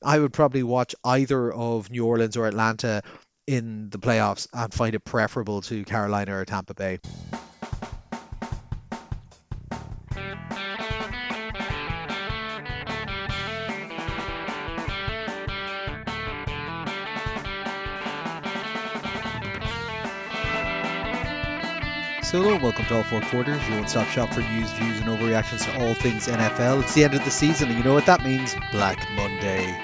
I would probably watch either of New Orleans or Atlanta in the playoffs and find it preferable to Carolina or Tampa Bay. So hello, welcome to All Four Quarters, your one-stop shop for news, views, and overreactions to all things NFL. It's the end of the season, and you know what that means? Black Monday.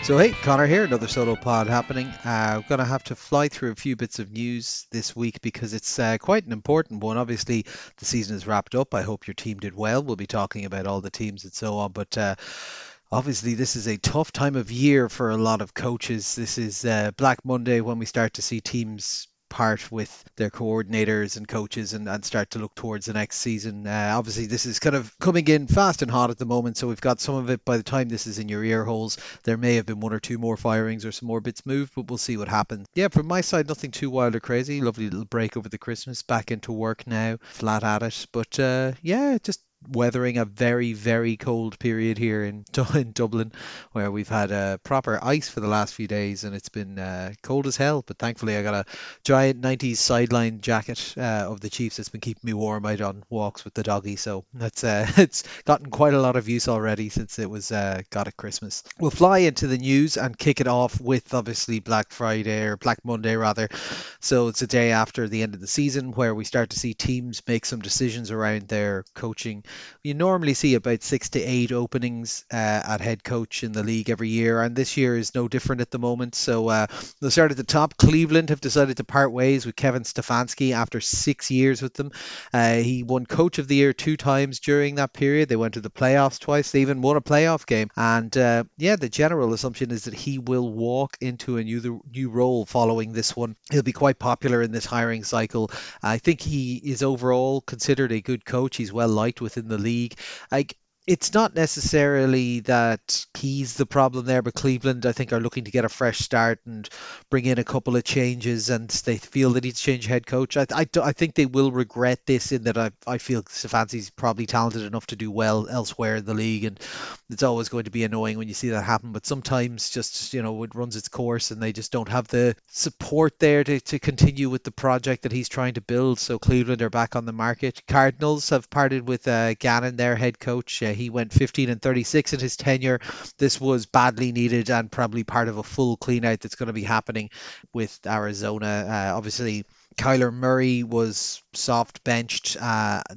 So hey, Connor here, another solo pod happening. I'm going to have to fly through a few bits of news this week because it's quite an important one. Obviously, the season is wrapped up. I hope your team did well. We'll be talking about all the teams and so on, but obviously, this is a tough time of year for a lot of coaches. This is Black Monday when we start to see teams part with their coordinators and coaches and start to look towards the next season. Obviously, this is kind of coming in fast and hot at the moment, so we've got some of it by the time this is in your ear holes. There may have been one or two more firings or some more bits moved, but we'll see what happens. Yeah, from my side, nothing too wild or crazy. Lovely little break over the Christmas. Back into work now, flat at it. But yeah, just weathering a very, very cold period here in Dublin, where we've had proper ice for the last few days and it's been cold as hell. But thankfully, I got a giant 90s sideline jacket of the Chiefs that's been keeping me warm out on walks with the doggy. So that's it's gotten quite a lot of use already since it was got at Christmas. We'll fly into the news and kick it off with obviously Black Friday or Black Monday rather. So it's a day after the end of the season where we start to see teams make some decisions around their coaching. You normally see about 6 to 8 openings at head coach in the league every year, and this year is no different at the moment. So they'll start at the top. Cleveland have decided to part ways with Kevin Stefanski after 6 years with them. He won Coach of the Year 2 times during that period. They went to the playoffs twice. They even won a playoff game. And yeah, the general assumption is that he will walk into a new role following this one. He'll be quite popular in this hiring cycle. I think he is overall considered a good coach. He's well liked within the league. Like, it's not necessarily that he's the problem there, but Cleveland, I think, are looking to get a fresh start and bring in a couple of changes, and they feel they need to change head coach. I think they will regret this in that I feel Stefanski's probably talented enough to do well elsewhere in the league, and it's always going to be annoying when you see that happen. But sometimes just, it runs its course and they just don't have the support there to continue with the project that he's trying to build. So Cleveland are back on the market. Cardinals have parted with Gannon, their head coach. He went 15 and 36 in his tenure. This was badly needed and probably part of a full clean out that's going to be happening with Arizona. Obviously, Kyler Murray was soft benched.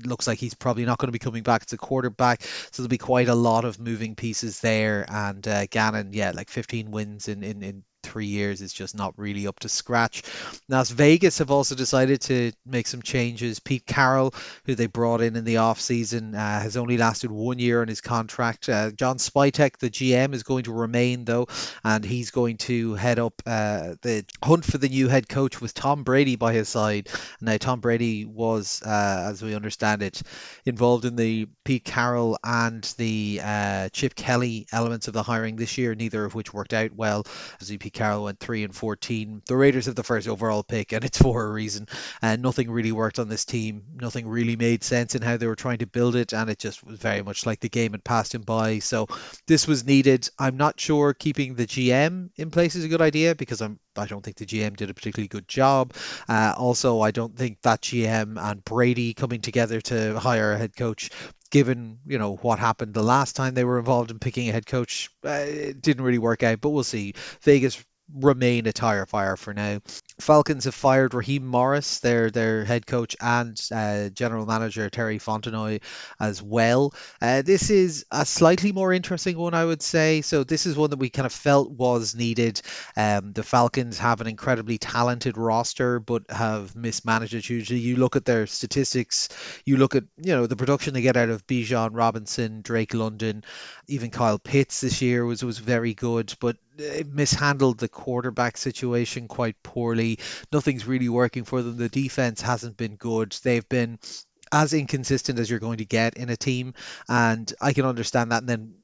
Looks like he's probably not going to be coming back as a quarterback. So there'll be quite a lot of moving pieces there. And Gannon, yeah, like 15 wins in 3 years is just not really up to scratch. Las Vegas have also decided to make some changes. Pete Carroll, who they brought in the off season, has only lasted 1 year on his contract. John Spytek, the GM, is going to remain though, and he's going to head up the hunt for the new head coach with Tom Brady by his side. Now, Tom Brady was, as we understand it, involved in the Pete Carroll and the Chip Kelly elements of the hiring this year, neither of which worked out well. As Pete Carroll went 3 and 14. The Raiders have the first overall pick, and it's for a reason. And nothing really worked on this team. Nothing really made sense in how they were trying to build it, and it just was very much like the game had passed him by. So this was needed. I'm not sure keeping the GM in place is a good idea because I don't think the GM did a particularly good job. Also, I don't think that GM and Brady coming together to hire a head coach, given what happened the last time they were involved in picking a head coach, it didn't really work out. But we'll see. Vegas remain a tire fire for now. Falcons have fired Raheem Morris, their head coach, and general manager Terry Fontenoy as well. This is a slightly more interesting one, I would say. So this is one that we kind of felt was needed. The Falcons have an incredibly talented roster, but have mismanaged it hugely. You look at their statistics, you look at the production they get out of Bijan Robinson, Drake London, even Kyle Pitts this year was very good, but mishandled the quarterback situation quite poorly. Nothing's really working for them. The defense hasn't been good. They've been as inconsistent as you're going to get in a team, and I can understand that. And then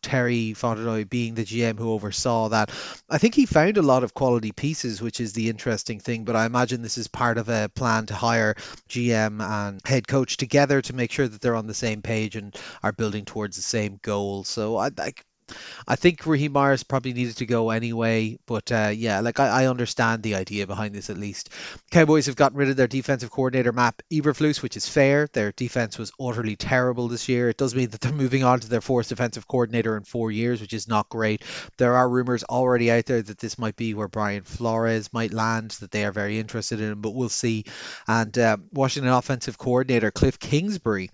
Terry Fontenoy being the GM who oversaw that. I think he found a lot of quality pieces, which is the interesting thing. But I imagine this is part of a plan to hire GM and head coach together to make sure that they're on the same page and are building towards the same goal. So I think Raheem Morris probably needed to go anyway, but yeah, like I understand the idea behind this at least. Cowboys have gotten rid of their defensive coordinator Matt Eberflus, which is fair. Their defense was utterly terrible this year. It does mean that they're moving on to their fourth defensive coordinator in 4 years, which is not great. There are rumors already out there that this might be where Brian Flores might land, that they are very interested in him, but we'll see. And Washington offensive coordinator Cliff Kingsbury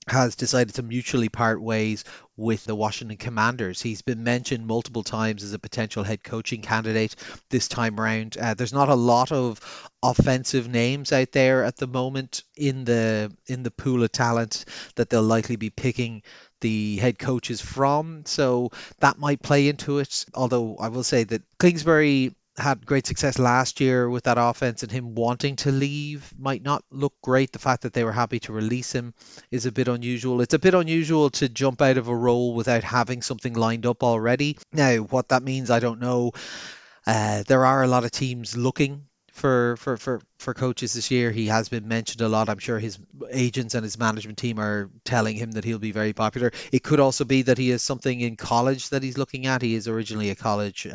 has decided to mutually part ways with the Washington Commanders. He's been mentioned multiple times as a potential head coaching candidate this time around. There's not a lot of offensive names out there at the moment in the pool of talent that they'll likely be picking the head coaches from, so that might play into it. Although I will say that Kingsbury had great success last year with that offense, and him wanting to leave might not look great. The fact that they were happy to release him is a bit unusual. It's a bit unusual to jump out of a role without having something lined up already. Now, what that means, I don't know. There are a lot of teams looking for coaches this year. He has been mentioned a lot. I'm sure his agents and his management team are telling him that he'll be very popular. It could also be that he has something in college that he's looking at. He is originally a college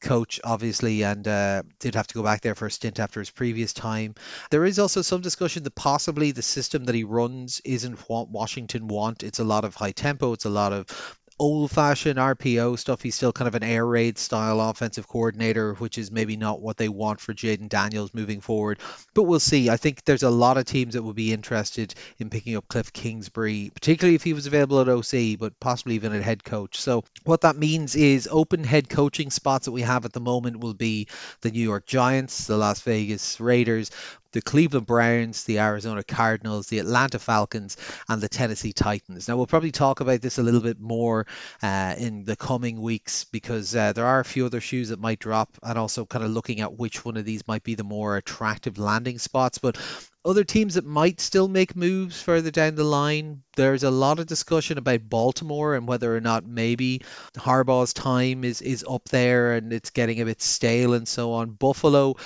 coach, obviously, and did have to go back there for a stint after his previous time. There is also some discussion that possibly the system that he runs isn't what Washington want. It's a lot of high tempo. It's a lot of old-fashioned RPO stuff. He's still kind of an air raid style offensive coordinator, which is maybe not what they want for Jaden Daniels moving forward. But we'll see. I think there's a lot of teams that would be interested in picking up Cliff Kingsbury, particularly if he was available at OC, but possibly even at head coach. So what that means is open head coaching spots that we have at the moment will be the New York Giants, the Las Vegas Raiders, the Cleveland Browns, the Arizona Cardinals, the Atlanta Falcons, and the Tennessee Titans. Now, we'll probably talk about this a little bit more in the coming weeks because there are a few other shoes that might drop, and also kind of looking at which one of these might be the more attractive landing spots. But other teams that might still make moves further down the line. There's a lot of discussion about Baltimore and whether or not maybe Harbaugh's time is up there and it's getting a bit stale and so on. Buffalo,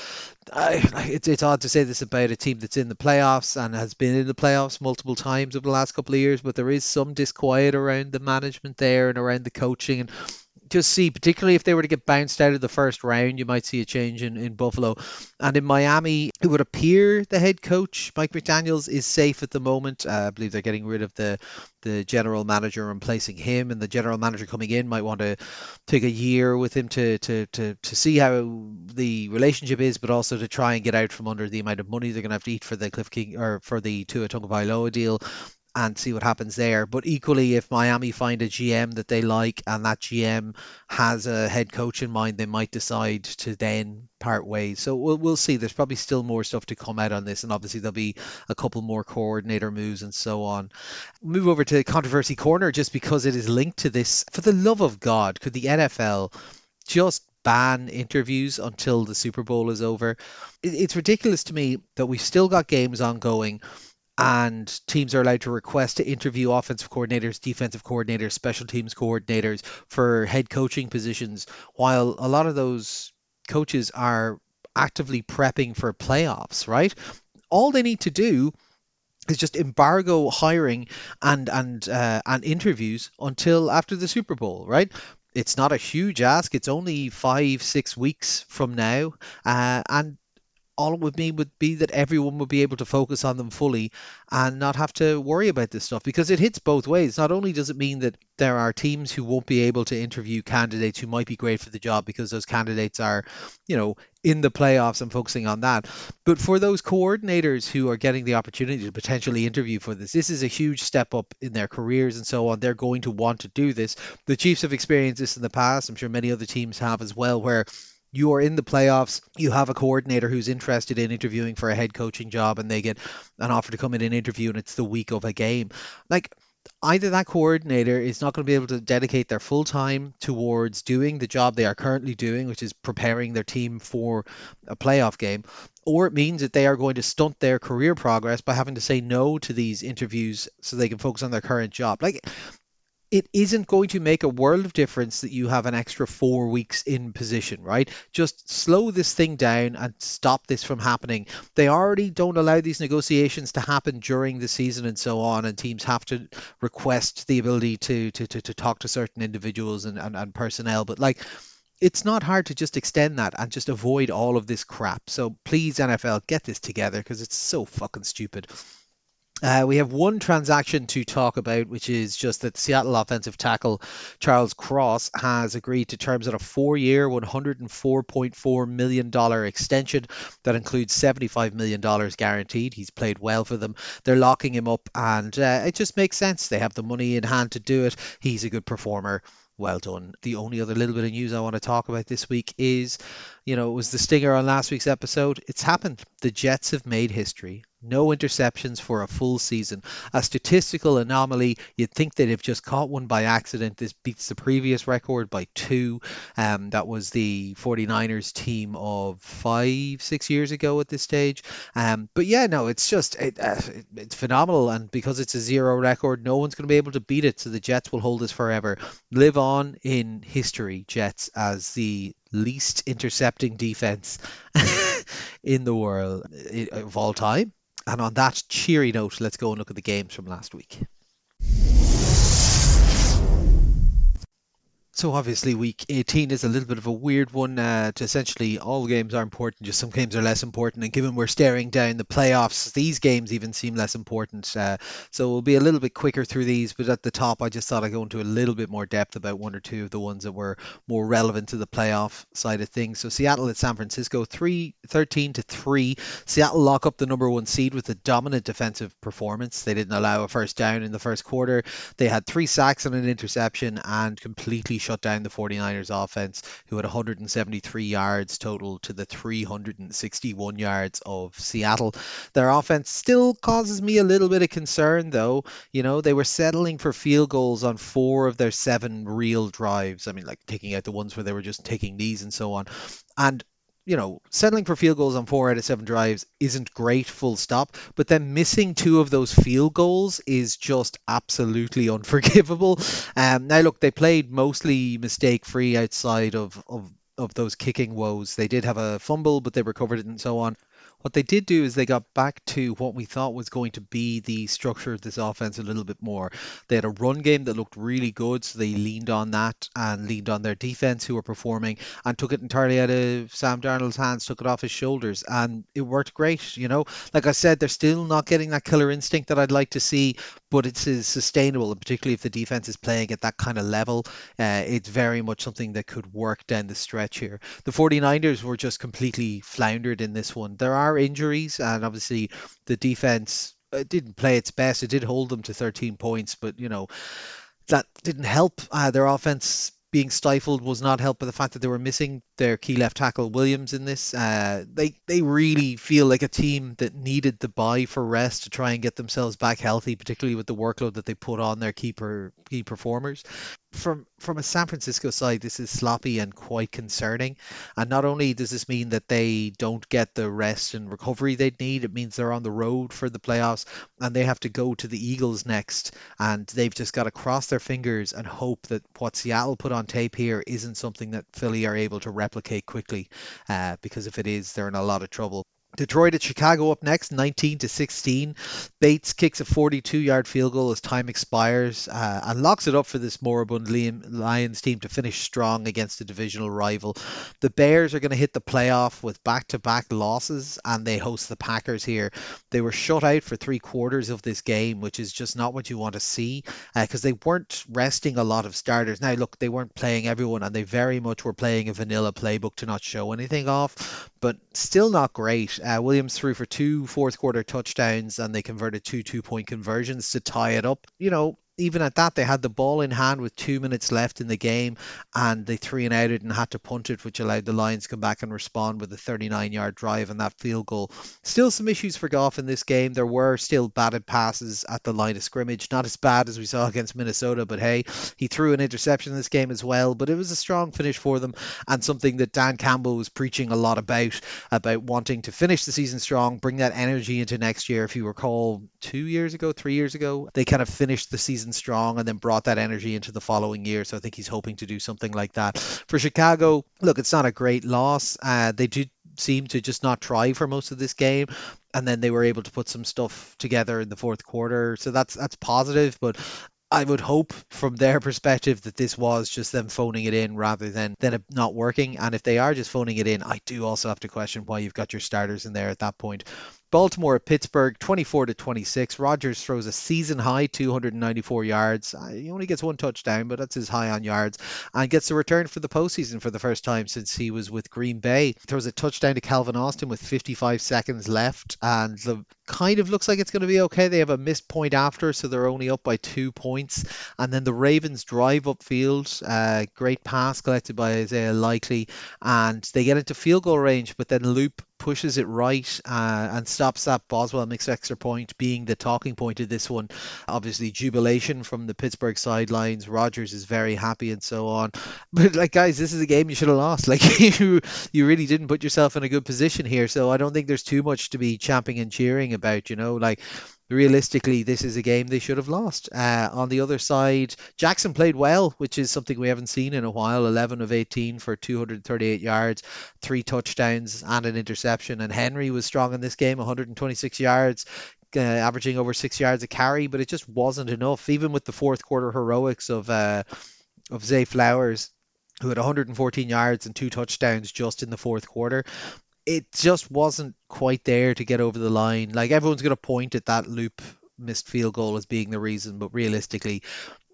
it's odd to say this about a team that's in the playoffs and has been in the playoffs multiple times over the last couple of years, but there is some disquiet around the management there and around the coaching. And just see, particularly if they were to get bounced out of the first round, you might see a change in Buffalo. And in Miami, it would appear the head coach, Mike McDaniels, is safe at the moment. I believe they're getting rid of the general manager and replacing him, and the general manager coming in might want to take a year with him to see how the relationship is, but also to try and get out from under the amount of money they're going to have to eat for the Cliff King or for the Tua Tagovailoa deal and see what happens there. But equally, if Miami find a GM that they like and that GM has a head coach in mind, they might decide to then part ways. So we'll see. There's probably still more stuff to come out on this, and obviously there'll be a couple more coordinator moves and so on. Move over to controversy corner just because it is linked to this. For the love of God, could the NFL just ban interviews until the Super Bowl is over? It's ridiculous to me that we've still got games ongoing and teams are allowed to request to interview offensive coordinators, defensive coordinators, special teams coordinators for head coaching positions, while a lot of those coaches are actively prepping for playoffs, right? All they need to do is just embargo hiring and interviews until after the Super Bowl, right? It's not a huge ask. It's only 5, 6 weeks from now, and all it would mean would be that everyone would be able to focus on them fully and not have to worry about this stuff because it hits both ways. Not only does it mean that there are teams who won't be able to interview candidates who might be great for the job because those candidates are, in the playoffs and focusing on that, but for those coordinators who are getting the opportunity to potentially interview for this is a huge step up in their careers and so on. They're going to want to do this. The Chiefs have experienced this in the past. I'm sure many other teams have as well, where you are in the playoffs, you have a coordinator who's interested in interviewing for a head coaching job, and they get an offer to come in and interview, and it's the week of a game. Like, either that coordinator is not going to be able to dedicate their full time towards doing the job they are currently doing, which is preparing their team for a playoff game, or it means that they are going to stunt their career progress by having to say no to these interviews so they can focus on their current job. Like, it isn't going to make a world of difference that you have an extra 4 weeks in position, right? Just slow this thing down and stop this from happening. They already don't allow these negotiations to happen during the season and so on, and teams have to request the ability to talk to certain individuals and personnel. But like, it's not hard to just extend that and just avoid all of this crap. So please, NFL, get this together because it's so fucking stupid. We have one transaction to talk about, which is just that Seattle offensive tackle Charles Cross has agreed to terms on a 4 year, $104.4 million extension that includes $75 million guaranteed. He's played well for them. They're locking him up, and it just makes sense. They have the money in hand to do it. He's a good performer. Well done. The only other little bit of news I want to talk about this week is, it was the stinger on last week's episode. It's happened. The Jets have made history. No interceptions for a full season. A statistical anomaly. You'd think they'd have just caught one by accident. This beats the previous record by two. That was the 49ers team of 5, 6 years ago at this stage. But yeah, no, it's phenomenal. And because it's a zero record, no one's going to be able to beat it. So the Jets will hold this forever. Live on in history, Jets, as the least intercepting defense in the world of all time. And on that cheery note, let's go and look at the games from last week. So obviously week 18 is a little bit of a weird one. To essentially all games are important, just some games are less important. And given we're staring down the playoffs, these games even seem less important. So we'll be a little bit quicker through these. But at the top, I just thought I'd go into a little bit more depth about one or two of the ones that were more relevant to the playoff side of things. So Seattle at San Francisco, 13-3. Seattle lock up the number one seed with a dominant defensive performance. They didn't allow a first down in the first quarter. They had 3 sacks and an interception and completely shut down the 49ers offense, who had 173 yards total to the 361 yards of Seattle. Their offense still causes me a little bit of concern, though. They were settling for field goals on 4 of their 7 real drives. I mean, like taking out the ones where they were just taking knees and so on. And settling for field goals on 4 out of 7 drives isn't great, full stop. But then missing 2 of those field goals is just absolutely unforgivable. Now, look, they played mostly mistake free outside of those kicking woes. They did have a fumble, but they recovered it and so on. What they did do is they got back to what we thought was going to be the structure of this offense a little bit more. They had a run game that looked really good, so they leaned on that and leaned on their defense, who were performing, and took it entirely out of Sam Darnold's hands, took it off his shoulders, and it worked great. Like I said, they're still not getting that killer instinct that I'd like to see, but it's sustainable, and particularly if the defense is playing at that kind of level, it's very much something that could work down the stretch here. The 49ers were just completely floundered in this one. There are injuries, and obviously the defense didn't play its best. It did hold them to 13 points, but that didn't help. Their offense being stifled was not helped by the fact that they were missing their key left tackle Williams in this. They really feel like a team that needed the bye for rest to try and get themselves back healthy, particularly with the workload that they put on their key performers. From a San Francisco side, this is sloppy and quite concerning. And not only does this mean that they don't get the rest and recovery they need, it means they're on the road for the playoffs and they have to go to the Eagles next. And they've just got to cross their fingers and hope that what Seattle put on tape here isn't something that Philly are able to replicate quickly. Because if it is, they're in a lot of trouble. Detroit at Chicago up next, 19-16. Bates kicks a 42-yard field goal as time expires and locks it up for this moribund Lions team to finish strong against a divisional rival. The Bears are going to hit the playoff with back-to-back losses, and they host the Packers here. They were shut out for 3 quarters of this game, which is just not what you want to see because they weren't resting a lot of starters. Now, look, they weren't playing everyone, and they very much were playing a vanilla playbook to not show anything off, but still not great. Williams threw for 2 fourth quarter touchdowns and they converted 2 2-point conversions to tie it up. Even at that, they had the ball in hand with 2 minutes left in the game and they three and outed and had to punt it, which allowed the Lions to come back and respond with a 39-yard drive and that field goal. Still some issues for Goff in this game. There were still batted passes at the line of scrimmage, not as bad as we saw against Minnesota, but hey, he threw an interception in this game as well. But it was a strong finish for them and something that Dan Campbell was preaching a lot about wanting to finish the season strong, bring that energy into next year. If you recall, 2 years ago, 3 years ago, they kind of finished the season season strong and then brought that energy into the following year. So I think he's hoping to do something like that. For Chicago, look, it's not a great loss. They did seem to just not try for most of this game, and then they were able to put some stuff together in the fourth quarter. So that's positive, but I would hope from their perspective that this was just them phoning it in rather than it not working. And if they are just phoning it in, I do also have to question why you've got your starters in there at that point. Baltimore at Pittsburgh, 24-26. Rodgers throws a season high 294 yards. He only gets one touchdown, but that's his high on yards, and gets a return for the postseason for the first time since he was with Green Bay. Throws a touchdown to Calvin Austin with 55 seconds left, and the kind of looks like it's going to be okay. They have a missed point after, so they're only up by 2 points. And then the Ravens drive upfield. Great pass collected by Isaiah Likely, and they get into field goal range, but then Loop pushes it right and stops that. Boswell makes extra point, being the talking point of this one. Obviously, jubilation from the Pittsburgh sidelines. Rodgers is very happy and so on. But like, guys, this is a game you should have lost. Like, you really didn't put yourself in a good position here. So I don't think there's too much to be champing and cheering about. Like, realistically, this is a game they should have lost. On the other side, Jackson played well, which is something we haven't seen in a while. 11 of 18 for 238 yards, 3 touchdowns and an interception. And Henry was strong in this game, 126 yards, averaging over 6 yards a carry, but it just wasn't enough. Even with the fourth quarter heroics of Zay Flowers, who had 114 yards and 2 touchdowns just in the fourth quarter, it just wasn't quite there to get over the line. Like, everyone's going to point at that Loop missed field goal as being the reason, but realistically,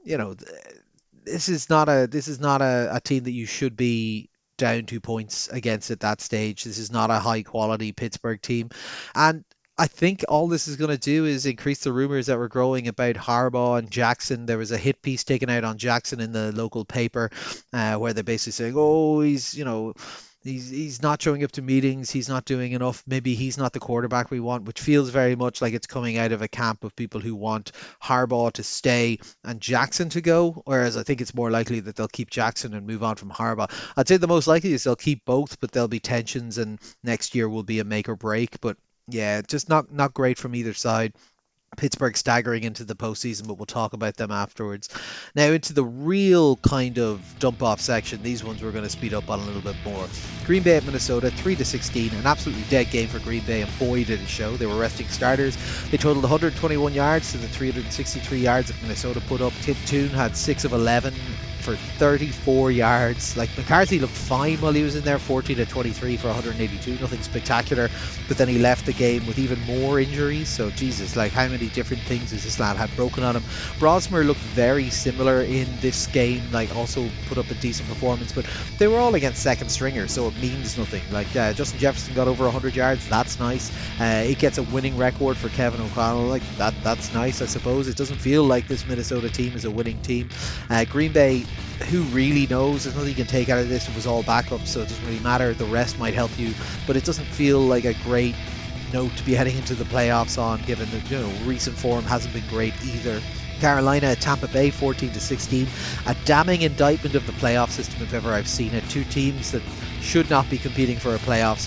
this is not a team that you should be down 2 points against at that stage. This is not a high quality Pittsburgh team, and I think all this is going to do is increase the rumors that were growing about Harbaugh and Jackson. There was a hit piece taken out on Jackson in the local paper, where they're basically saying, "Oh, he's not showing up to meetings. He's not doing enough. Maybe he's not the quarterback we want," which feels very much like it's coming out of a camp of people who want Harbaugh to stay and Jackson to go. Whereas I think it's more likely that they'll keep Jackson and move on from Harbaugh. I'd say the most likely is they'll keep both, but there'll be tensions, and next year will be a make or break. But yeah, just not great from either side. Pittsburgh staggering into the postseason, but we'll talk about them afterwards. Now into the real kind of dump-off section. These ones we're going to speed up on a little bit more. Green Bay at Minnesota, 3-16, an absolutely dead game for Green Bay, and boy did it show. They were resting starters. They totaled 121 yards to the 363 yards that Minnesota put up. Tim Toon had 6 of 11 for 34 yards. Like, McCarthy looked fine while he was in there, 14-23 for 182, nothing spectacular, but then he left the game with even more injuries. So Jesus, like, how many different things has this lad had broken on him? Brosmer looked very similar in this game, like also put up a decent performance, but they were all against second stringers, so it means nothing. Like, Justin Jefferson got over 100 yards, that's nice. It gets a winning record for Kevin O'Connell, like that's nice, I suppose. It doesn't feel like this Minnesota team is a winning team. Green Bay, who really knows? There's nothing you can take out of this. It was all backup, so it doesn't really matter. The rest might help you, but it doesn't feel like a great note to be heading into the playoffs on, given that recent form hasn't been great either. Carolina at Tampa Bay, 14-16, a damning indictment of the playoff system if ever I've seen it. Two teams that should not be competing for a playoff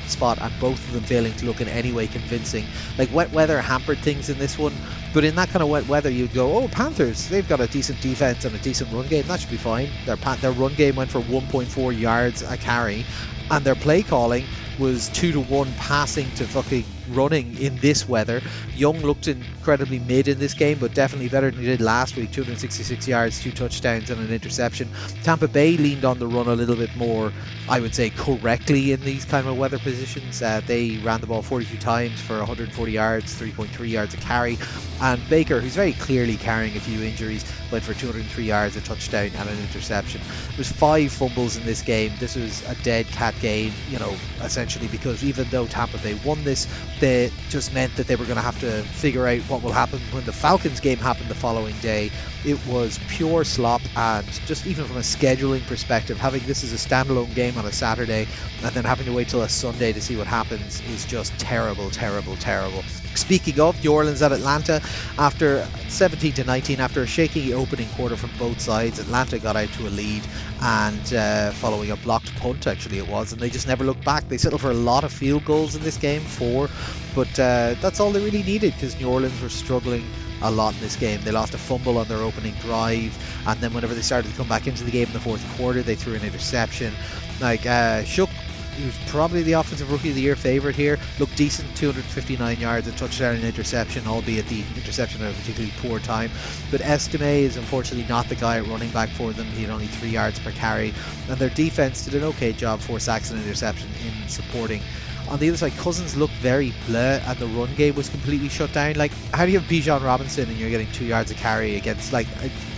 spot, and both of them failing to look in any way convincing. Like, wet weather hampered things in this one, but in that kind of wet weather you'd go, oh, Panthers, they've got a decent defense and a decent run game, that should be fine. Their run game went for 1.4 yards a carry, and their play calling was 2-to-1 passing to fucking running in this weather. Young looked incredibly mid in this game, but definitely better than he did last week. 266 yards, 2 touchdowns and an interception. Tampa Bay leaned on the run a little bit more, I would say, correctly in these kind of weather positions. They ran the ball 42 times for 140 yards, 3.3 yards a carry. And Baker, who's very clearly carrying a few injuries, went for 203 yards, a touchdown and an interception. There's 5 fumbles in this game. This was a dead cat game, essentially, because even though Tampa Bay won this, they just meant that they were going to have to figure out what will happen when the Falcons game happened the following day. It was pure slop, and just even from a scheduling perspective, having this as a standalone game on a Saturday and then having to wait till a Sunday to see what happens is just terrible. Speaking of, New Orleans at Atlanta, after 17-19, after a shaky opening quarter from both sides, Atlanta got out to a lead, and following a blocked punt, actually it was, and they just never looked back. They settled for a lot of field goals in this game, 4, but that's all they really needed, because New Orleans were struggling a lot in this game. They lost a fumble on their opening drive, and then whenever they started to come back into the game in the fourth quarter, they threw an interception. Like, Shook, who's probably the Offensive Rookie of the Year favourite here, looked decent, 259 yards, a touchdown and interception, albeit the interception at a particularly poor time. But Estime is unfortunately not the guy at running back for them. He had only 3 yards per carry, and their defence did an okay job, 4 sacks and an interception in supporting. On the other side, Cousins looked very bleh, and the run game was completely shut down. Like, how do you have Bijan Robinson and you're getting 2 yards a carry against, like,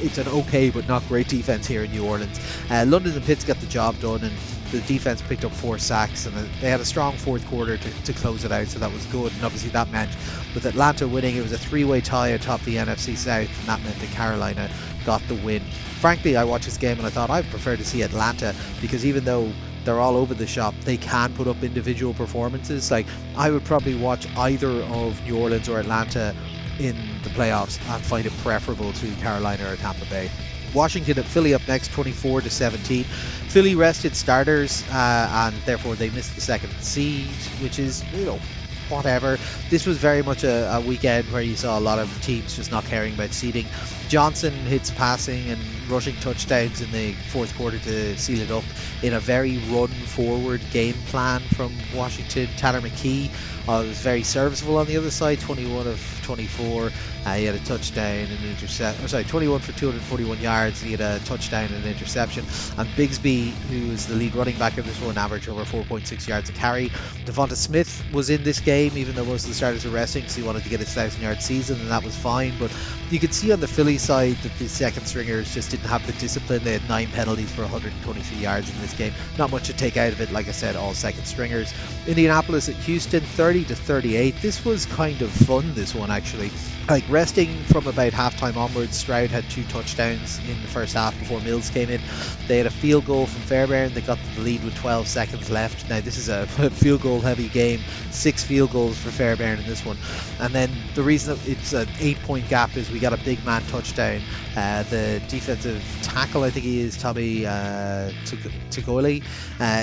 it's an okay but not great defense here in New Orleans. London and Pitts got the job done, and the defense picked up 4 sacks, and they had a strong fourth quarter to close it out, so that was good. And obviously that meant, with Atlanta winning, it was a 3-way tie atop the NFC South, and that meant that Carolina got the win. Frankly, I watched this game and I thought I'd prefer to see Atlanta, because even though they're all over the shop, they can put up individual performances. Like, I would probably watch either of New Orleans or Atlanta in the playoffs and find it preferable to Carolina or Tampa Bay. Washington at Philly up next, 24-17. Philly rested starters, and therefore they missed the second seed, which is, whatever. This was very much a weekend where you saw a lot of teams just not caring about seeding. Johnson hits passing and rushing touchdowns in the fourth quarter to seal it up in a very run-forward game plan from Washington. Tanner McKee was very serviceable on the other side, 21 of 24. He had a touchdown and an interception. 21 for 241 yards. He had a touchdown and an interception. And Bigsby, who is the lead running back of this one, averaged over 4.6 yards a carry. Devonta Smith was in this game, even though most of the starters were resting, because he wanted to get his 1,000-yard season, and that was fine. But you could see on the Philly side that the second stringers just didn't have the discipline. They had 9 penalties for 123 yards in this game. Not much to take out of it. Like I said, all second stringers. Indianapolis at Houston, 30-38. This was kind of fun, this one, actually. Like, resting from about halftime onwards, Stroud had 2 touchdowns in the first half before Mills came in. They had a field goal from Fairbairn. They got the lead with 12 seconds left. Now, this is a field goal heavy game. 6 field goals for Fairbairn in this one. And then the reason it's an 8-point gap is we got a big man touchdown. The defensive tackle, I think he is, Tommy Tugoli.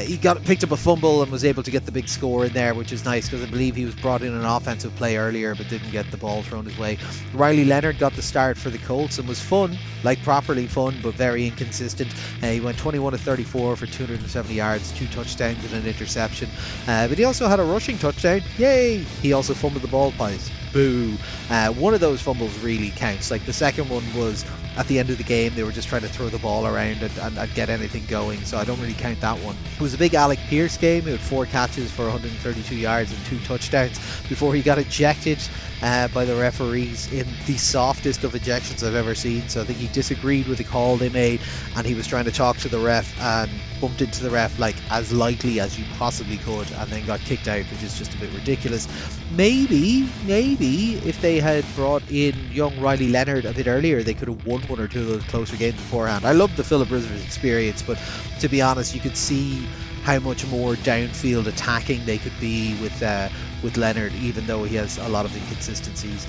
He picked up a fumble and was able to get the big score in there, which is nice, because I believe he was brought in an offensive play earlier but didn't get the ball thrown his way. Riley Leonard got the start for the Colts and was fun, like properly fun, but very inconsistent. He went 21-34 for 270 yards, 2 touchdowns and an interception. But he also had a rushing touchdown. Yay! He also fumbled the ball pies. Boo. One of those fumbles really counts. Like, the second one was at the end of the game. They were just trying to throw the ball around and get anything going, so I don't really count that one. It was a big Alec Pierce game. He had 4 catches for 132 yards and 2 touchdowns before he got ejected by the referees in the softest of ejections I've ever seen. So I think he disagreed with the call they made, and he was trying to talk to the ref and bumped into the ref like as lightly as you possibly could, and then got kicked out, which is just a bit ridiculous. Maybe if they had brought in young Riley Leonard a bit earlier, they could have won 1 or 2 of those closer games beforehand. I love the Philip Rivers experience, but to be honest, you could see how much more downfield attacking they could be with Leonard, even though he has a lot of inconsistencies.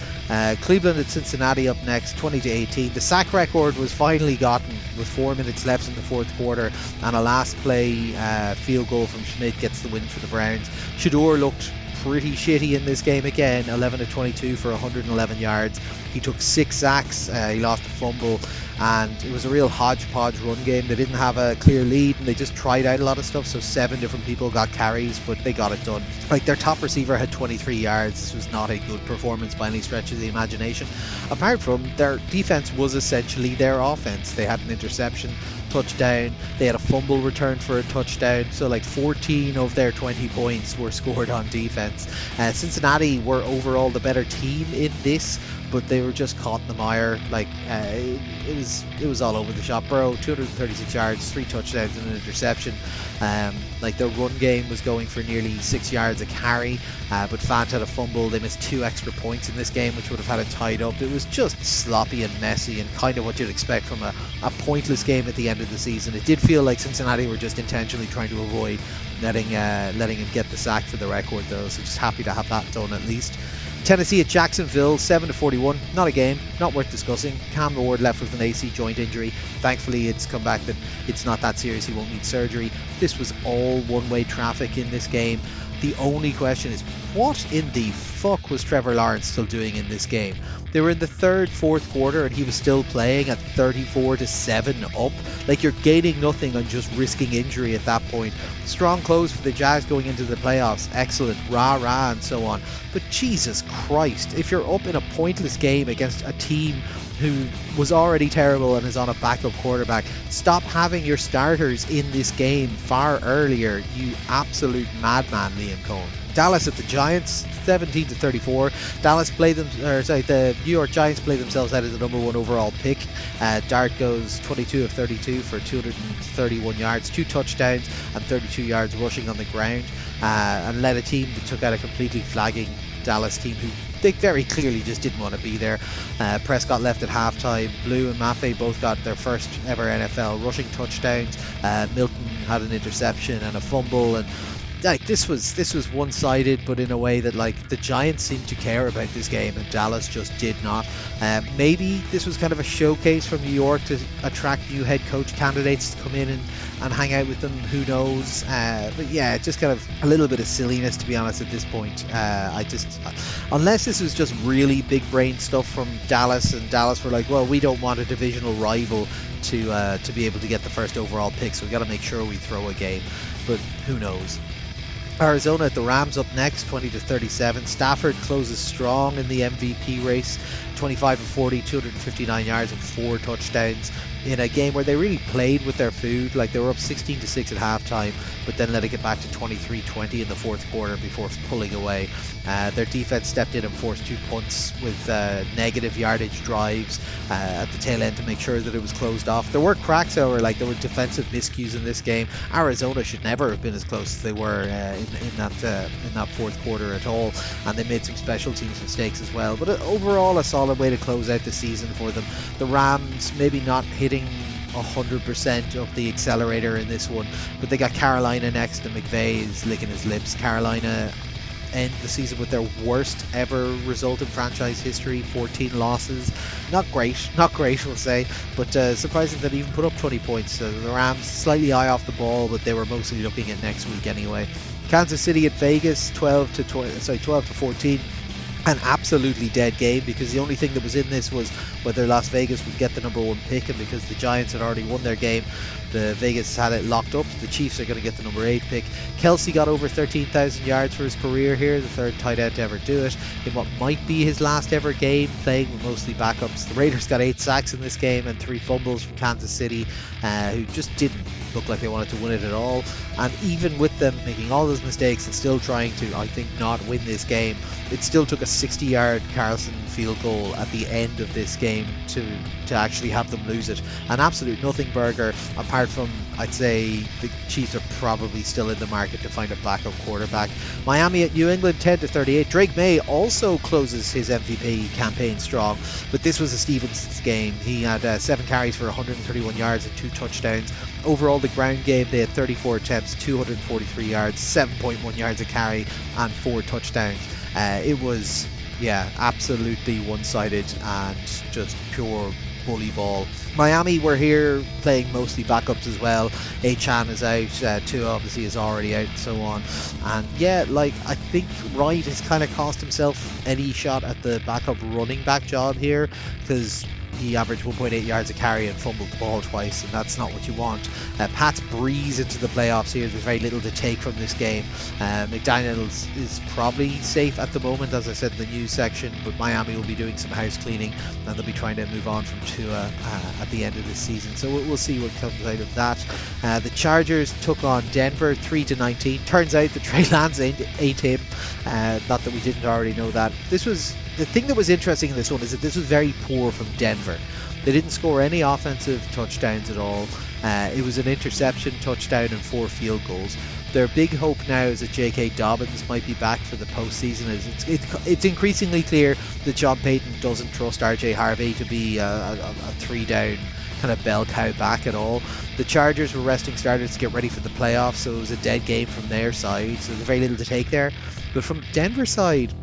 Cleveland at Cincinnati up next, 20-18. The sack record was finally gotten with 4 minutes left in the fourth quarter, and a last play field goal from Schmidt gets the win for the Browns. Shador looked pretty shitty in this game again, 11-22 for 111 yards. He took 6 sacks, he lost a fumble, and it was a real hodgepodge run game. They didn't have a clear lead, and they just tried out a lot of stuff, so 7 different people got carries, but they got it done. Like, their top receiver had 23 yards. This was not a good performance by any stretch of the imagination. Apart from, their defense was essentially their offense. They had an interception, touchdown, they had a fumble return for a touchdown, so like 14 of their 20 points were scored on defense. Cincinnati were overall the better team in this, but they were just caught in the mire. Like, it was all over the shop. Burrow, 236 yards, 3 touchdowns and an interception. Like, their run game was going for nearly 6 yards a carry, but Fant had a fumble. They missed 2 extra points in this game, which would have had it tied up. It was just sloppy and messy, and kind of what you'd expect from a pointless game at the end of the season. It did feel like Cincinnati were just intentionally trying to avoid letting him get the sack for the record, though, so just happy to have that done at least. Tennessee at Jacksonville, 7-41. Not a game, not worth discussing. Cam Ward left with an AC joint injury. Thankfully, it's come back that it's not that serious. He won't need surgery. This was all one-way traffic in this game. The only question is, what in the fuck was Trevor Lawrence still doing in this game? They were in the third, fourth quarter, and he was still playing at 34-7 up. Like, you're gaining nothing on just risking injury at that point. Strong close for the Jags going into the playoffs. Excellent, rah-rah, and so on. But Jesus Christ, if you're up in a pointless game against a team who was already terrible and is on a backup quarterback, stop having your starters in this game far earlier, you absolute madman, Liam Cohen. Dallas at the Giants, 17-34. The New York Giants play themselves out as the number 1 overall pick. Dart goes 22 of 32 for 231 yards, 2 touchdowns, and 32 yards rushing on the ground, and led a team that took out a completely flagging Dallas team who they very clearly just didn't want to be there. Prescott left at halftime. Blue and Maffei both got their first ever NFL rushing touchdowns. Milton had an interception and a fumble, and like this was one-sided, but in a way that like the Giants seemed to care about this game and Dallas just did not. Maybe this was kind of a showcase from New York to attract new head coach candidates to come in and hang out with them. Who knows? But yeah, just kind of a little bit of silliness, to be honest, at this point. Unless this was just really big brain stuff from Dallas, and Dallas were like, well, we don't want a divisional rival to be able to get the first overall pick, so we got to make sure we throw a game. But who knows? Arizona at the Rams up next, 20-37. Stafford closes strong in the MVP race, 25 of 40, 259 yards and 4 touchdowns in a game where they really played with their food. Like, they were up 16-6 at halftime, but then let it get back to 23-20 in the fourth quarter before pulling away. Their defense stepped in and forced 2 punts with negative yardage drives at the tail end to make sure that it was closed off. There were cracks, however, like there were defensive miscues in this game. Arizona should never have been as close as they were in that fourth quarter at all, and they made some special teams mistakes as well. But overall, a solid way to close out the season for them. The Rams maybe not hitting 100% of the accelerator in this one, but they got Carolina next, and McVay is licking his lips. Carolina end the season with their worst ever result in franchise history, 14 losses. Not great, we'll say, but surprising that they even put up 20 points. The Rams slightly high off the ball, but they were mostly looking at next week anyway. Kansas City at Vegas, 12-14. An absolutely dead game, because the only thing that was in this was whether Las Vegas would get the number 1 pick, and because the Giants had already won their game, the Vegas had it locked up. The Chiefs are going to get the number 8 pick. Kelsey got over 13,000 yards for his career here, the third tight end to ever do it in what might be his last ever game, playing with mostly backups. The Raiders got 8 sacks in this game and 3 fumbles from Kansas City, who just didn't look like they wanted to win it at all. And even with them making all those mistakes and still trying to, I think, not win this game, it still took a 60-yard Carlson field goal at the end of this game to actually have them lose it. An absolute nothing burger, apart from, I'd say, the Chiefs are probably still in the market to find a backup quarterback. Miami at New England, 10-38. Drake May also closes his MVP campaign strong, but this was a Stevens game. He had 7 carries for 131 yards and 2 touchdowns. Overall, the ground game, they had 34 attempts, 243 yards, 7.1 yards a carry, and 4 touchdowns. It was, absolutely one-sided and just pure bully ball. Miami were here playing mostly backups as well. Achan is out, Tua obviously is already out, and so on. And I think Wright has kind of cost himself any shot at the backup running back job here, because he averaged 1.8 yards a carry and fumbled the ball twice, and that's not what you want. Pats breeze into the playoffs here. There's very little to take from this game. McDaniels is probably safe at the moment, as I said in the news section, but Miami will be doing some house cleaning, and they'll be trying to move on from Tua at the end of this season. So we'll see what comes out of that. The Chargers took on Denver 3-19. Turns out that Trey Lance ate him. Not that we didn't already know that. The thing that was interesting in this one is that this was very poor from Denver. They didn't score any offensive touchdowns at all. It was an interception, touchdown, and 4 field goals. Their big hope now is that J.K. Dobbins might be back for the postseason. It's increasingly clear that John Payton doesn't trust R.J. Harvey to be a 3-down kind of bell cow back at all. The Chargers were resting starters to get ready for the playoffs, so it was a dead game from their side. So there's very little to take there. But from Denver's side,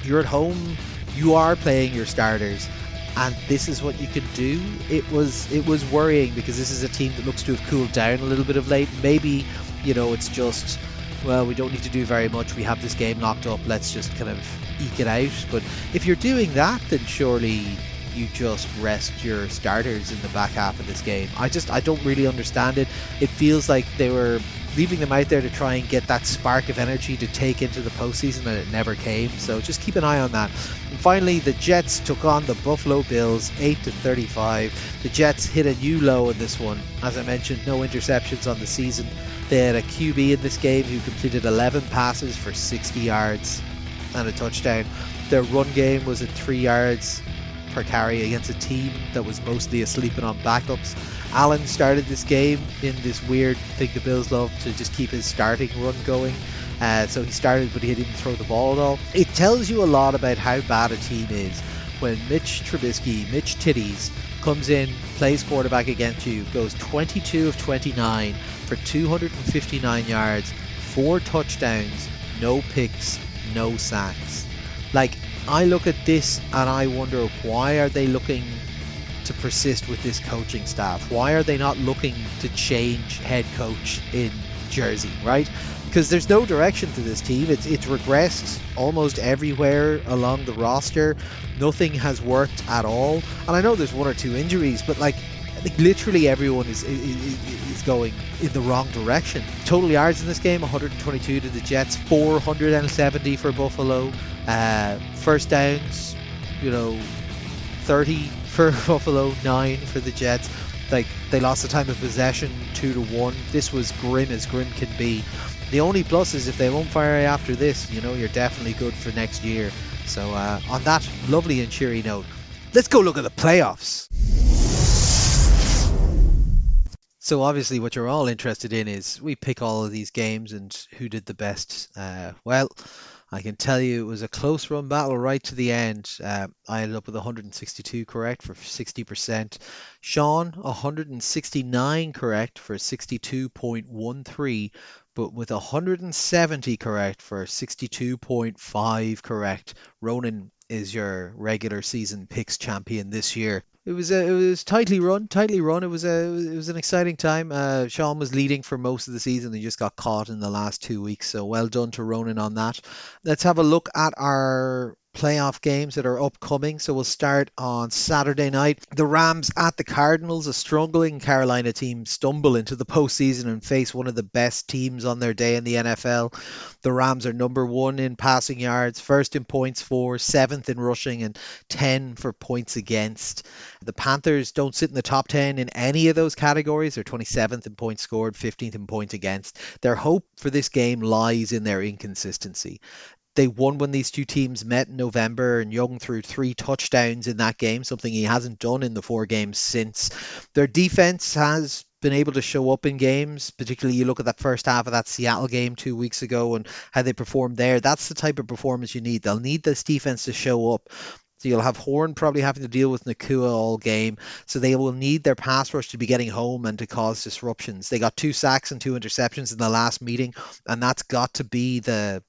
you're at home, you are playing your starters, and this is what you can do. It was worrying, because this is a team that looks to have cooled down a little bit of late. Maybe, it's just well, we don't need to do very much. We have this game locked up. Let's just kind of eke it out. But if you're doing that, then surely you just rest your starters in the back half of this game. I don't really understand it. It feels like they were leaving them out there to try and get that spark of energy to take into the postseason, and it never came. So just keep an eye on that. And finally, the Jets took on the Buffalo Bills 8-35. The Jets hit a new low in this one. As I mentioned, no interceptions on the season. They had a QB in this game who completed 11 passes for 60 yards and a touchdown. Their run game was at 3 yards per carry against a team that was mostly asleep and on backups. Allen started this game in this weird thing the Bills love to just keep his starting run going. So he started, but he didn't throw the ball at all. It tells you a lot about how bad a team is when Mitch Titties, comes in, plays quarterback against you, goes 22 of 29 for 259 yards, 4 touchdowns, no picks, no sacks. Like, I look at this and I wonder, why are they looking to persist with this coaching staff? Why are they not looking to change head coach in Jersey, right? Because there's no direction to this team. It's regressed almost everywhere along the roster. Nothing has worked at all. And I know there's 1 or 2 injuries, but like, I think literally everyone is going in the wrong direction. Total yards in this game, 122 to the Jets, 470 for Buffalo. First downs, 30 for Buffalo, 9 for the Jets. Like, they lost the time of possession 2-1. This was grim as grim can be. The only plus is if they won't fire after this, you're definitely good for next year. So on that lovely and cheery note, let's go look at the playoffs. So obviously what you're all interested in is we pick all of these games and who did the best. Well, I can tell you it was a close run battle right to the end. I ended up with 162 correct for 60%. Sean, 169 correct for 62.13, but with 170 correct for 62.5 correct. Ronan is your regular season picks champion this year. It was tightly run. It was an exciting time. Sean was leading for most of the season. He just got caught in the last 2 weeks. So well done to Ronan on that. Let's have a look at our playoff games that are upcoming. So we'll start on Saturday night. The Rams at the Cardinals. A struggling Carolina team stumble into the postseason and face one of the best teams on their day in the NFL. The Rams are number 1 in passing yards, first in points for, 7th in rushing, and 10 for points against. The Panthers don't sit in the top 10 in any of those categories. They're 27th in points scored, 15th in points against. Their hope for this game lies in their inconsistency. They won when these two teams met in November, and Young threw 3 touchdowns in that game, something he hasn't done in the 4 games since. Their defense has been able to show up in games, particularly you look at that first half of that Seattle game 2 weeks ago and how they performed there. That's the type of performance you need. They'll need this defense to show up. So you'll have Horn probably having to deal with Nakua all game. So they will need their pass rush to be getting home and to cause disruptions. They got 2 sacks and 2 interceptions in the last meeting, and that's got to be the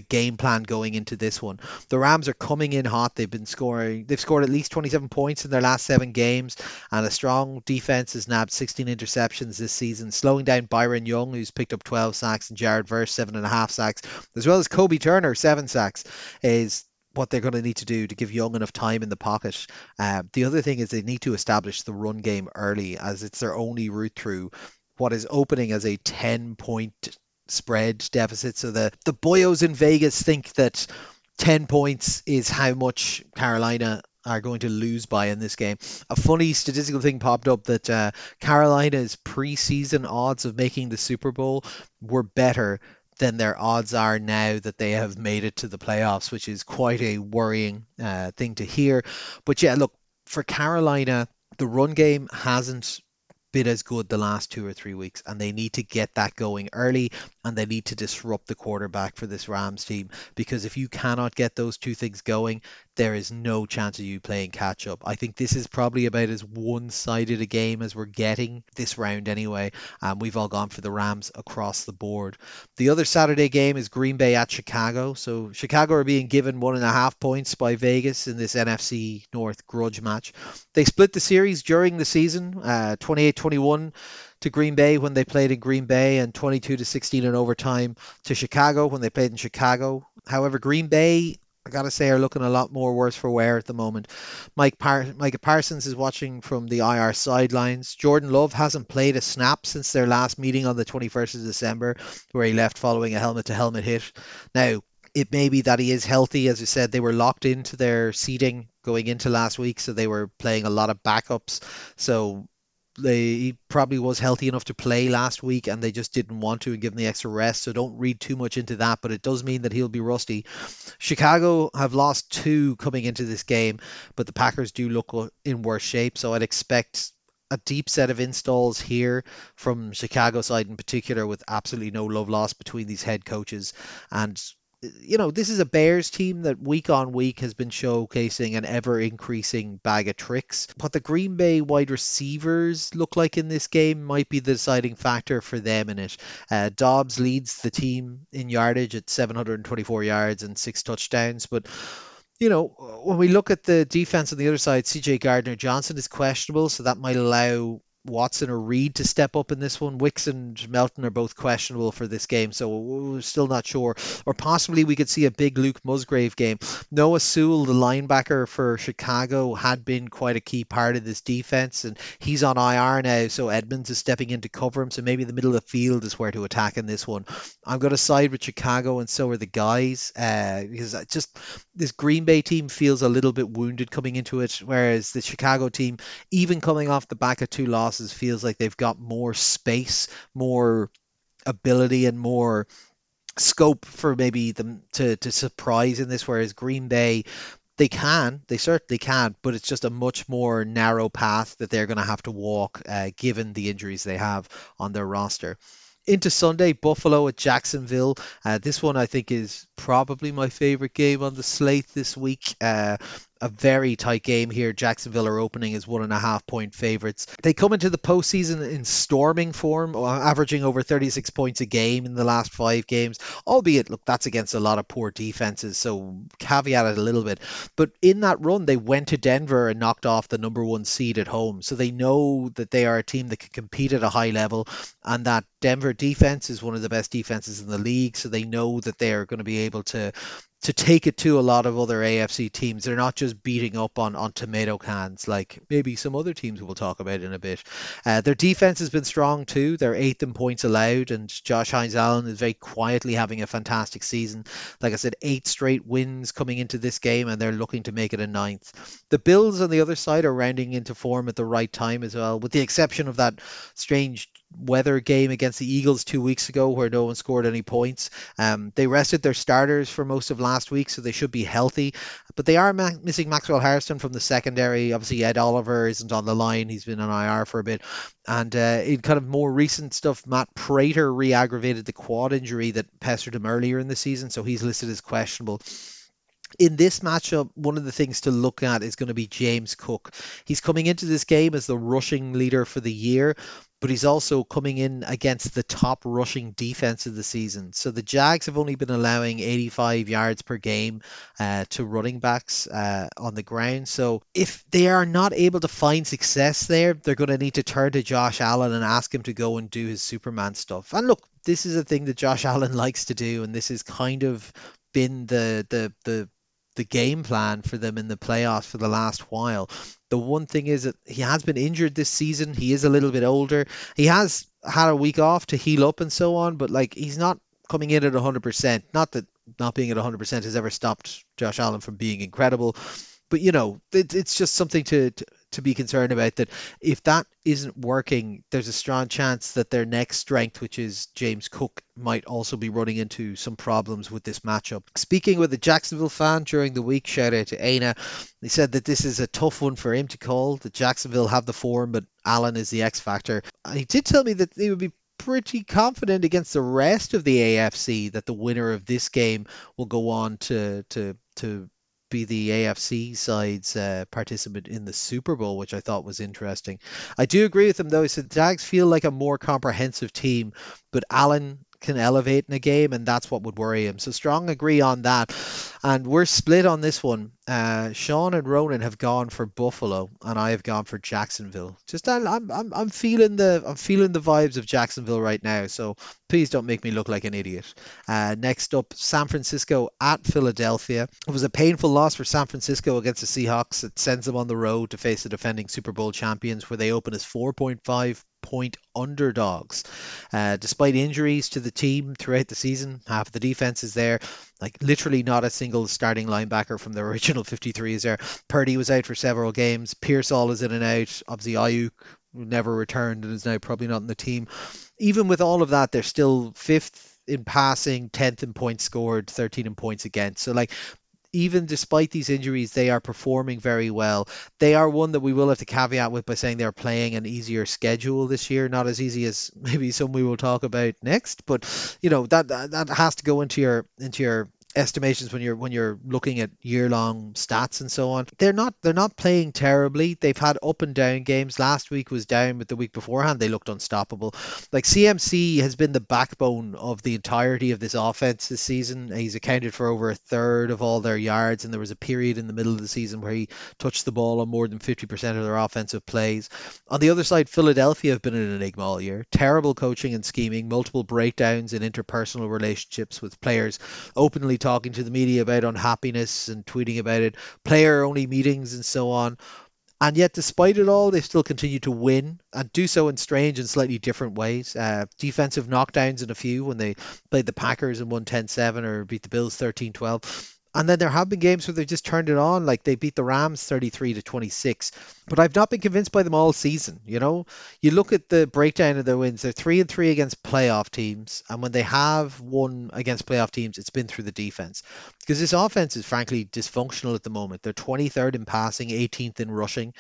game plan going into this one. The Rams are coming in hot. They've scored at least 27 points in their last 7 games, and a strong defense has nabbed 16 interceptions this season, slowing down Byron Young, who's picked up 12 sacks, and Jared Verse 7.5 sacks, as well as Kobe Turner 7 sacks, is what they're going to need to do to give Young enough time in the pocket. The other thing is they need to establish the run game early, as it's their only route through what is opening as a 10-point spread deficit. So the boyos in Vegas think that 10 points is how much Carolina are going to lose by in this game. A funny statistical thing popped up that Carolina's preseason odds of making the Super Bowl were better than their odds are now that they have made it to the playoffs, which is quite a worrying thing to hear. But yeah, look, for Carolina, the run game hasn't been as good the last 2 or 3 weeks, and they need to get that going early, and they need to disrupt the quarterback for this Rams team, because if you cannot get those 2 things going, there is no chance of you playing catch up. I think this is probably about as one-sided a game as we're getting this round anyway. We've all gone for the Rams across the board. The other Saturday game is Green Bay at Chicago. So Chicago are being given 1.5 points by Vegas in this NFC North grudge match. They split the series during the season, 28-21. to Green Bay when they played in Green Bay, and 22-16 in overtime to Chicago when they played in Chicago. However, Green Bay, I gotta say, are looking a lot more worse for wear at the moment. Micah Parsons is watching from the IR sidelines. Jordan Love hasn't played a snap since their last meeting on the 21st of December, where he left following a helmet-to-helmet hit. Now, it may be that he is healthy. As you said, they were locked into their seating going into last week, so they were playing a lot of backups. So he probably was healthy enough to play last week, and they just didn't want to and give him the extra rest. So don't read too much into that, but it does mean that he'll be rusty. Chicago have lost two coming into this game, but the Packers do look in worse shape. So I'd expect a deep set of installs here from Chicago side in particular, with absolutely no love lost between these head coaches. And this is a Bears team that week on week has been showcasing an ever increasing bag of tricks. What the Green Bay wide receivers look like in this game might be the deciding factor for them in it. Dobbs leads the team in yardage at 724 yards and six touchdowns, but when we look at the defense on the other side, CJ Gardner Johnson is questionable, so that might allow Watson or Reed to step up in this one. Wicks and Melton are both questionable for this game, so we're still not sure. Or possibly we could see a big Luke Musgrave game. Noah Sewell, the linebacker for Chicago, had been quite a key part of this defense, and he's on IR now, so Edmonds is stepping in to cover him, so maybe the middle of the field is where to attack in this one. I'm going to side with Chicago, and so are the guys, because this Green Bay team feels a little bit wounded coming into it, whereas the Chicago team, even coming off the back of two losses, feels like they've got more space, more ability, and more scope for maybe them to surprise in this. Whereas Green Bay, they certainly can, but it's just a much more narrow path that they're going to have to walk, given the injuries they have on their roster. Into Sunday, Buffalo at Jacksonville. This one I think is probably my favorite game on the slate this week. A very tight game here. Jacksonville are opening as 1.5 point favorites. They come into the postseason in storming form, averaging over 36 points a game in the last 5 games. Albeit, look, that's against a lot of poor defenses, so caveat it a little bit. But in that run, they went to Denver and knocked off the number one seed at home. So they know that they are a team that can compete at a high level, and that Denver defense is one of the best defenses in the league. So they know that they are going to be able to take it to a lot of other AFC teams. They're not just beating up on tomato cans like maybe some other teams we'll talk about in a bit. Their defense has been strong too. They're eighth in points allowed, and Josh Hines Allen is very quietly having a fantastic season. Like I said, 8 straight wins coming into this game, and they're looking to make it a ninth. The Bills on the other side are rounding into form at the right time as well, with the exception of that strange weather game against the Eagles 2 weeks ago where no one scored any points. They rested their starters for most of last week, so they should be healthy. But they are missing Maxwell Harrison from the secondary. Obviously, Ed Oliver isn't on the line. He's been on IR for a bit. And in kind of more recent stuff, Matt Prater re-aggravated the quad injury that pestered him earlier in the season, so he's listed as questionable. In this matchup, one of the things to look at is going to be James Cook. He's coming into this game as the rushing leader for the year, but he's also coming in against the top rushing defense of the season. So the Jags have only been allowing 85 yards per game to running backs on the ground. So if they are not able to find success there, they're going to need to turn to Josh Allen and ask him to go and do his Superman stuff. And look, this is a thing that Josh Allen likes to do, and this is kind of been the game plan for them in the playoffs for the last while. The one thing is that he has been injured this season. He is a little bit older. He has had a week off to heal up and so on, but like he's not coming in at 100%. Not that not being at 100% has ever stopped Josh Allen from being incredible, but it's just something to be concerned about, that if that isn't working, there's a strong chance that their next strength, which is James Cook, might also be running into some problems with this matchup. Speaking with a Jacksonville fan during the week, shout out to Aina, he said that this is a tough one for him to call, that Jacksonville have the form, but Allen is the X factor. And he did tell me that they would be pretty confident against the rest of the AFC that the winner of this game will go on to be the AFC side's participant in the Super Bowl, which I thought was interesting. I do agree with him though. He said Jags feel like a more comprehensive team, but Allen can elevate in a game, and that's what would worry him. So strong agree on that. And we're split on this one. Sean and Ronan have gone for Buffalo, and I have gone for Jacksonville. Just I'm feeling the vibes of Jacksonville right now. So please don't make me look like an idiot. Next up, San Francisco at Philadelphia. It was a painful loss for San Francisco against the Seahawks. It sends them on the road to face the defending Super Bowl champions, where they open as 4.5 point underdogs. Despite injuries to the team throughout the season, half of the defense is there. Like literally not a single starting linebacker from the original 53 is there. Purdy was out for several games. Pearsall is in and out. Obviously Ayuk never returned and is now probably not in the team. Even with all of that, they're still fifth in passing, 10th in points scored, 13 in points against. So like even despite these injuries, they are performing very well. They are one that we will have to caveat with by saying they're playing an easier schedule this year, not as easy as maybe some we will talk about next. But that has to go into your estimations when you're looking at year-long stats and so on. They're not playing terribly. They've had up and down games. Last week was down, but the week beforehand they looked unstoppable. Like CMC has been the backbone of the entirety of this offense this season. He's accounted for over a third of all their yards, and there was a period in the middle of the season where he touched the ball on more than 50% of their offensive plays. On the other side, Philadelphia have been an enigma all year. Terrible coaching and scheming, multiple breakdowns in interpersonal relationships with players openly talking to the media about unhappiness and tweeting about it, player only meetings and so on. And yet, despite it all, they still continue to win and do so in strange and slightly different ways. Defensive knockdowns in a few when they played the Packers and won 10-7 or beat the Bills 13-12. And then there have been games where they've just turned it on, like they beat the Rams 33-26. But I've not been convinced by them all season. You look at the breakdown of their wins; they're 3-3 against playoff teams, and when they have won against playoff teams, it's been through the defense. Because this offense is frankly dysfunctional at the moment. They're 23rd in passing, 18th in rushing.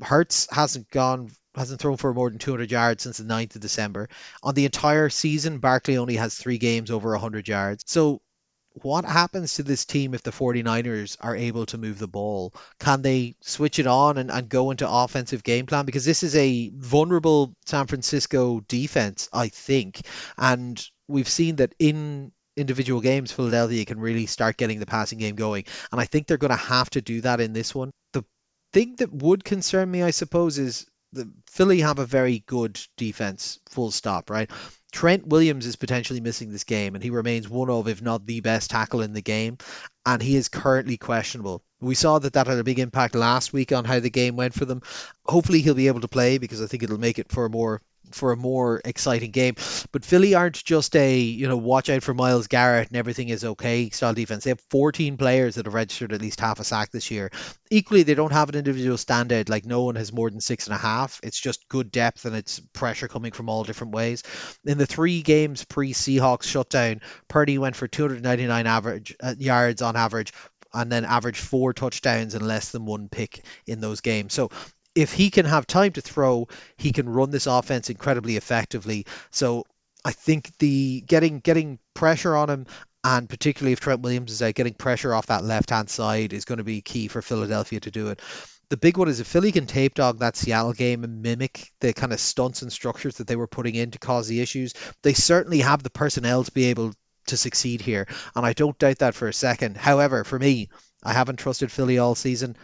Hurts hasn't thrown for more than 200 yards since the 9th of December. On the entire season, Barkley only has 3 games over 100 yards. So what happens to this team if the 49ers are able to move the ball? Can they switch it on and go into offensive game plan? Because this is a vulnerable San Francisco defense, I think. And we've seen that in individual games, Philadelphia can really start getting the passing game going. And I think they're going to have to do that in this one. The thing that would concern me, I suppose, is the Philly have a very good defense, full stop, right? Trent Williams is potentially missing this game, and he remains one of, if not the best tackle in the game, and he is currently questionable. We saw that had a big impact last week on how the game went for them. Hopefully, he'll be able to play because I think it'll make it for a more exciting game. But Philly aren't just a, watch out for Miles Garrett and everything is okay style defense. They have 14 players that have registered at least half a sack this year. Equally, they don't have an individual standout. Like no one has more than 6.5. It's just good depth and it's pressure coming from all different ways. In the 3 games pre-Seahawks shutdown, Purdy went for 299 average yards on average, and then averaged 4 touchdowns and less than 1 pick in those games. So if he can have time to throw, he can run this offense incredibly effectively. So I think the getting pressure on him, and particularly if Trent Williams is out, getting pressure off that left hand side is going to be key for Philadelphia to do it. The big one is if Philly can tape dog that Seattle game and mimic the kind of stunts and structures that they were putting in to cause the issues, they certainly have the personnel to be able to succeed here. And I don't doubt that for a second. However, for me, I haven't trusted Philly all season.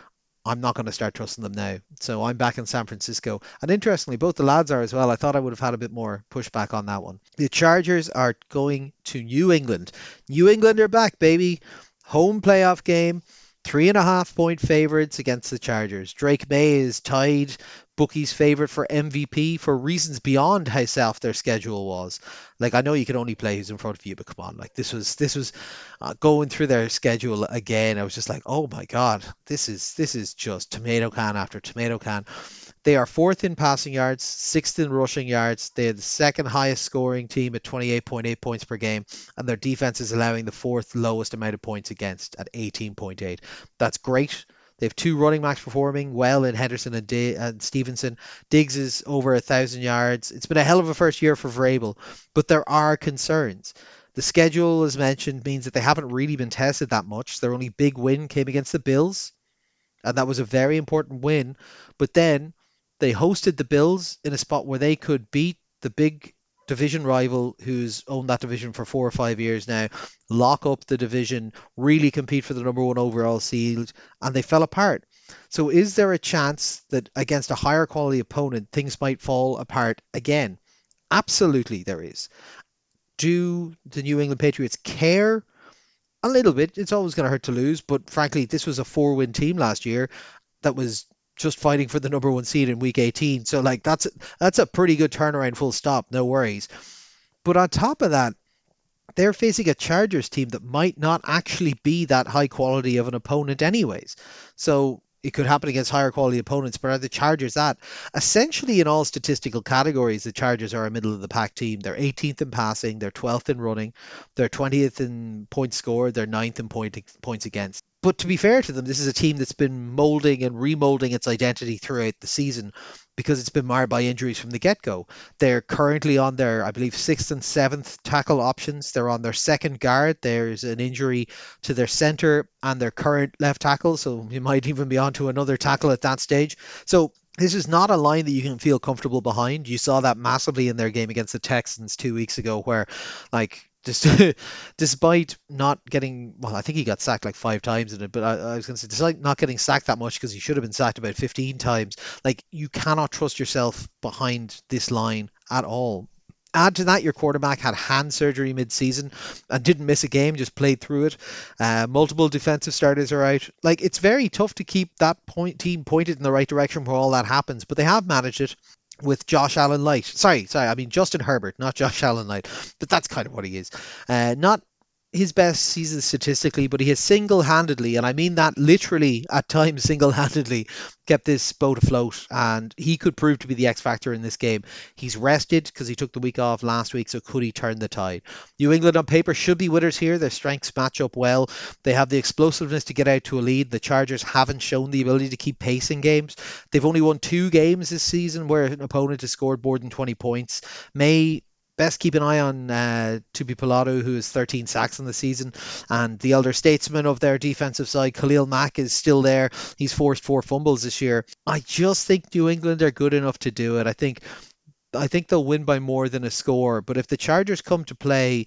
I'm not going to start trusting them now. So I'm back in San Francisco. And interestingly, both the lads are as well. I thought I would have had a bit more pushback on that one. The Chargers are going to New England. New England are back, baby. Home playoff game. 3.5 point favorites against the Chargers. Drake May is tied bookies favorite for MVP for reasons beyond how soft their schedule was. Like I know you can only play who's in front of you, but come on, like this was going through their schedule again. I was just like, oh my god, this is just tomato can after tomato can. They are fourth in passing yards, sixth in rushing yards. They are the second highest scoring team at 28.8 points per game, and their defense is allowing the fourth lowest amount of points against at 18.8. That's great. They have 2 running backs performing well in Henderson and Stevenson. Diggs is over 1,000 yards. It's been a hell of a first year for Vrabel, but there are concerns. The schedule, as mentioned, means that they haven't really been tested that much. Their only big win came against the Bills, and that was a very important win. But then they hosted the Bills in a spot where they could beat the big division rival who's owned that division for 4 or 5 years now, lock up the division, really compete for the number one overall seed, and they fell apart. So is there a chance that against a higher quality opponent, things might fall apart again? Absolutely, there is. Do the New England Patriots care? A little bit. It's always going to hurt to lose, but frankly, this was a four-win team last year that was just fighting for the number one seed in week 18. So like that's a pretty good turnaround, full stop, no worries. But on top of that, they're facing a Chargers team that might not actually be that high quality of an opponent anyways. So it could happen against higher quality opponents, but are the Chargers that? Essentially, in all statistical categories, the Chargers are a middle of the pack team. They're 18th in passing, they're 12th in running, they're 20th in points scored, they're ninth in points against. But to be fair to them, this is a team that's been molding and remolding its identity throughout the season because it's been marred by injuries from the get-go. They're currently on their, I believe, sixth and seventh tackle options. They're on their second guard. There's an injury to their center and their current left tackle, so you might even be on to another tackle at that stage. So this is not a line that you can feel comfortable behind. You saw that massively in their game against the Texans 2 weeks ago, where like just despite not getting, well, I think he got sacked like 5 times in it, but I was going to say, despite not getting sacked that much because he should have been sacked about 15 times, like you cannot trust yourself behind this line at all. Add to that, your quarterback had hand surgery mid-season and didn't miss a game, just played through it. Multiple defensive starters are out. Like it's very tough to keep that team pointed in the right direction where all that happens, but they have managed it with Josh Allen Light. Sorry, I mean Justin Herbert, not Josh Allen Light, but that's kind of what he is. Not his best season statistically, but he has single-handedly, and I mean that literally at times single-handedly, kept this boat afloat, and he could prove to be the X factor in this game. He's rested because he took the week off last week, so could he turn the tide? New England on paper should be winners here. Their strengths match up well. They have the explosiveness to get out to a lead. The Chargers haven't shown the ability to keep pace in games. They've only won 2 games this season where an opponent has scored more than 20 points. May best keep an eye on Tupi Pilato, who has 13 sacks in the season, and the elder statesman of their defensive side, Khalil Mack, is still there. He's forced 4 fumbles this year. I just think New England are good enough to do it. I think they'll win by more than a score, but if the Chargers come to play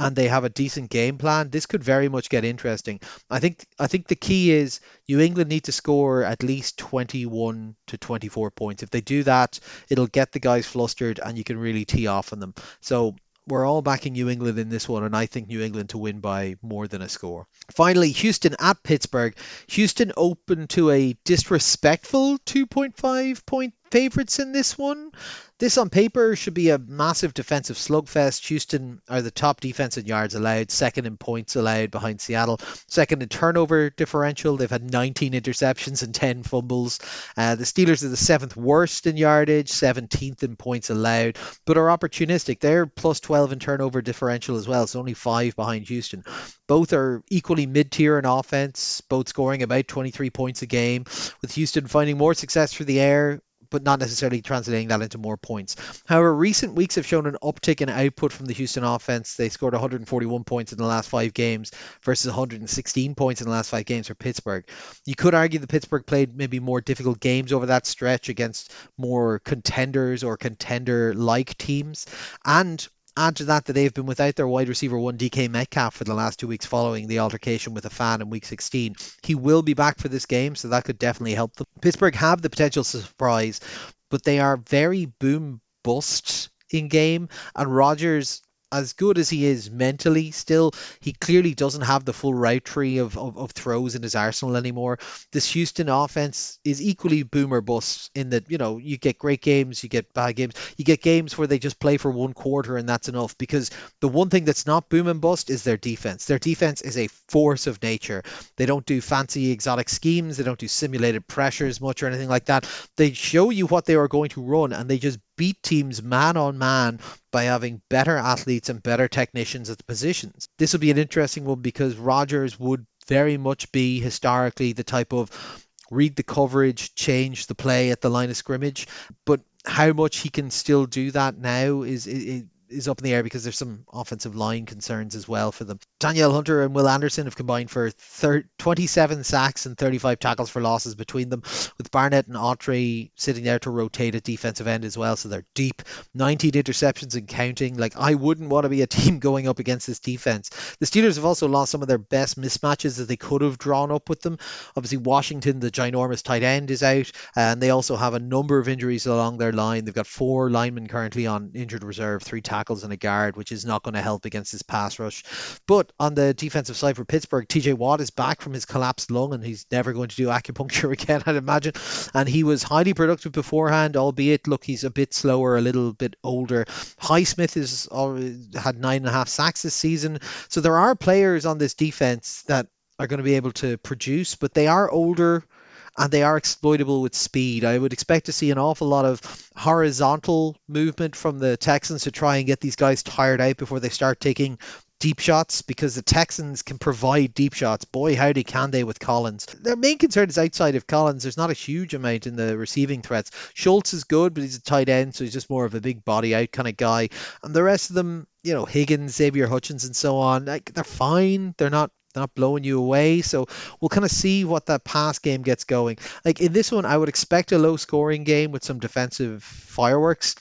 and they have a decent game plan, this could very much get interesting. I think the key is New England need to score at least 21 to 24 points. If they do that, it'll get the guys flustered and you can really tee off on them. So we're all backing New England in this one, and I think New England to win by more than a score. Finally, Houston at Pittsburgh. Houston open to a disrespectful 2.5 point favorites in this one. This on paper should be a massive defensive slugfest. Houston are the top defense in yards allowed, second in points allowed behind Seattle, second in turnover differential. They've had 19 interceptions and 10 fumbles. The Steelers are the seventh worst in yardage, 17th in points allowed, but are opportunistic. They're plus 12 in turnover differential as well, so only 5 behind Houston. Both are equally mid-tier in offense, both scoring about 23 points a game, with Houston finding more success through the air, but not necessarily translating that into more points. However, recent weeks have shown an uptick in output from the Houston offense. They scored 141 points in the last 5 games versus 116 points in the last 5 games for Pittsburgh. You could argue that Pittsburgh played maybe more difficult games over that stretch against more contenders or contender-like teams, and add to that they've been without their wide receiver one DK Metcalf for the last 2 weeks following the altercation with a fan in week 16. He will be back for this game, so that could definitely help them. Pittsburgh have the potential surprise, but they are very boom bust in game, and Rodgers, as good as he is mentally still, he clearly doesn't have the full route tree of throws in his arsenal anymore. This Houston offense is equally boom or bust in that, you get great games, you get bad games, you get games where they just play for 1 quarter and that's enough, because the one thing that's not boom and bust is their defense. Their defense is a force of nature. They don't do fancy exotic schemes, they don't do simulated pressures much or anything like that. They show you what they are going to run and they just beat teams man on man by having better athletes and better technicians at the positions. This will be an interesting one because Rodgers would very much be historically the type of read the coverage, change the play at the line of scrimmage, but how much he can still do that now is is up in the air because there's some offensive line concerns as well for them. Danielle Hunter and Will Anderson have combined for 27 sacks and 35 tackles for losses between them, with Barnett and Autry sitting there to rotate at defensive end as well, so they're deep. 19 interceptions and counting. Like, I wouldn't want to be a team going up against this defense. The Steelers have also lost some of their best mismatches that they could have drawn up with them. Obviously, Washington, the ginormous tight end, is out, and they also have a number of injuries along their line. They've got 4 linemen currently on injured reserve, 3 tackles and a guard, which is not going to help against this pass rush. But on the defensive side for Pittsburgh, TJ Watt is back from his collapsed lung, and he's never going to do acupuncture again, I'd imagine. And he was highly productive beforehand, albeit, look, he's a bit slower, a little bit older. Highsmith has had 9.5 sacks this season. So there are players on this defense that are going to be able to produce, but they are older and they are exploitable with speed. I would expect to see an awful lot of horizontal movement from the Texans to try and get these guys tired out before they start taking deep shots, because the Texans can provide deep shots. Boy, howdy can they with Collins. Their main concern is outside of Collins. There's not a huge amount in the receiving threats. Schultz is good, but he's a tight end, so he's just more of a big body out kind of guy. And the rest of them, Higgins, Xavier Hutchins, and so on, like, they're fine. They're not blowing you away. So we'll kind of see what that pass game gets going. Like in this one, I would expect a low scoring game with some defensive fireworks.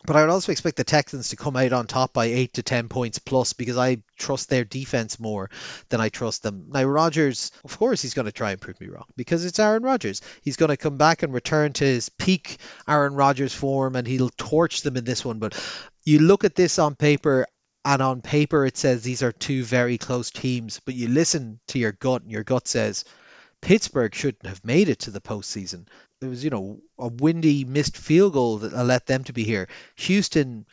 But I would also expect the Texans to come out on top by 8 to 10 points plus, because I trust their defense more than I trust them. Now, Rodgers, of course, he's going to try and prove me wrong because it's Aaron Rodgers. He's going to come back and return to his peak Aaron Rodgers form, and he'll torch them in this one. But you look at this on paper, and on paper it says these are 2 very close teams. But you listen to your gut, and your gut says Pittsburgh shouldn't have made it to the postseason. It was, a windy missed field goal that led them to be here. Houston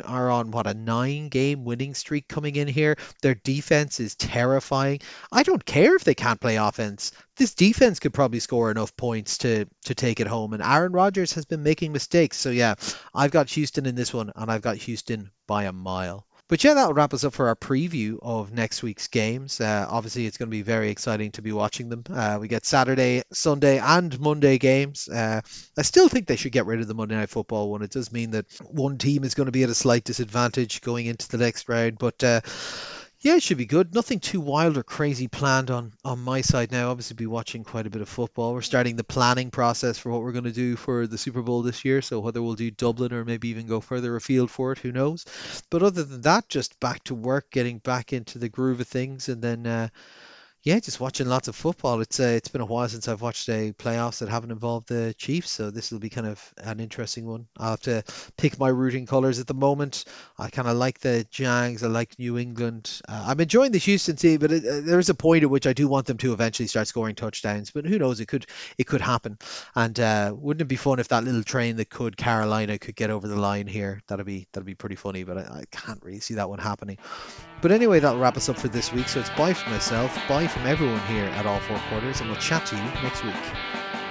are on what, a 9-game winning streak coming in here. Their defense is terrifying. I don't care if they can't play offense. This defense could probably score enough points to take it home. And Aaron Rodgers has been making mistakes. So yeah, I've got Houston in this one, and I've got Houston by a mile. But yeah, that'll wrap us up for our preview of next week's games. Obviously, it's going to be very exciting to be watching them. We get Saturday, Sunday, and Monday games. I still think they should get rid of the Monday Night Football one. It does mean that one team is going to be at a slight disadvantage going into the next round. But yeah, it should be good. Nothing too wild or crazy planned on my side now. Obviously, be watching quite a bit of football. We're starting the planning process for what we're going to do for the Super Bowl this year. So whether we'll do Dublin or maybe even go further afield for it, who knows? But other than that, just back to work, getting back into the groove of things, and then yeah, just watching lots of football. It's been a while since I've watched a playoffs that haven't involved the Chiefs, so this will be kind of an interesting one. I'll have to pick my rooting colours at the moment. I kind of like the Jags. I like New England. I'm enjoying the Houston team, but there is a point at which I do want them to eventually start scoring touchdowns. But who knows? It could happen. And wouldn't it be fun if that little train that could Carolina could get over the line here? That'd be pretty funny, but I can't really see that one happening. But anyway, that'll wrap us up for this week. So it's bye from myself, bye from everyone here at All Four Quarters, and we'll chat to you next week.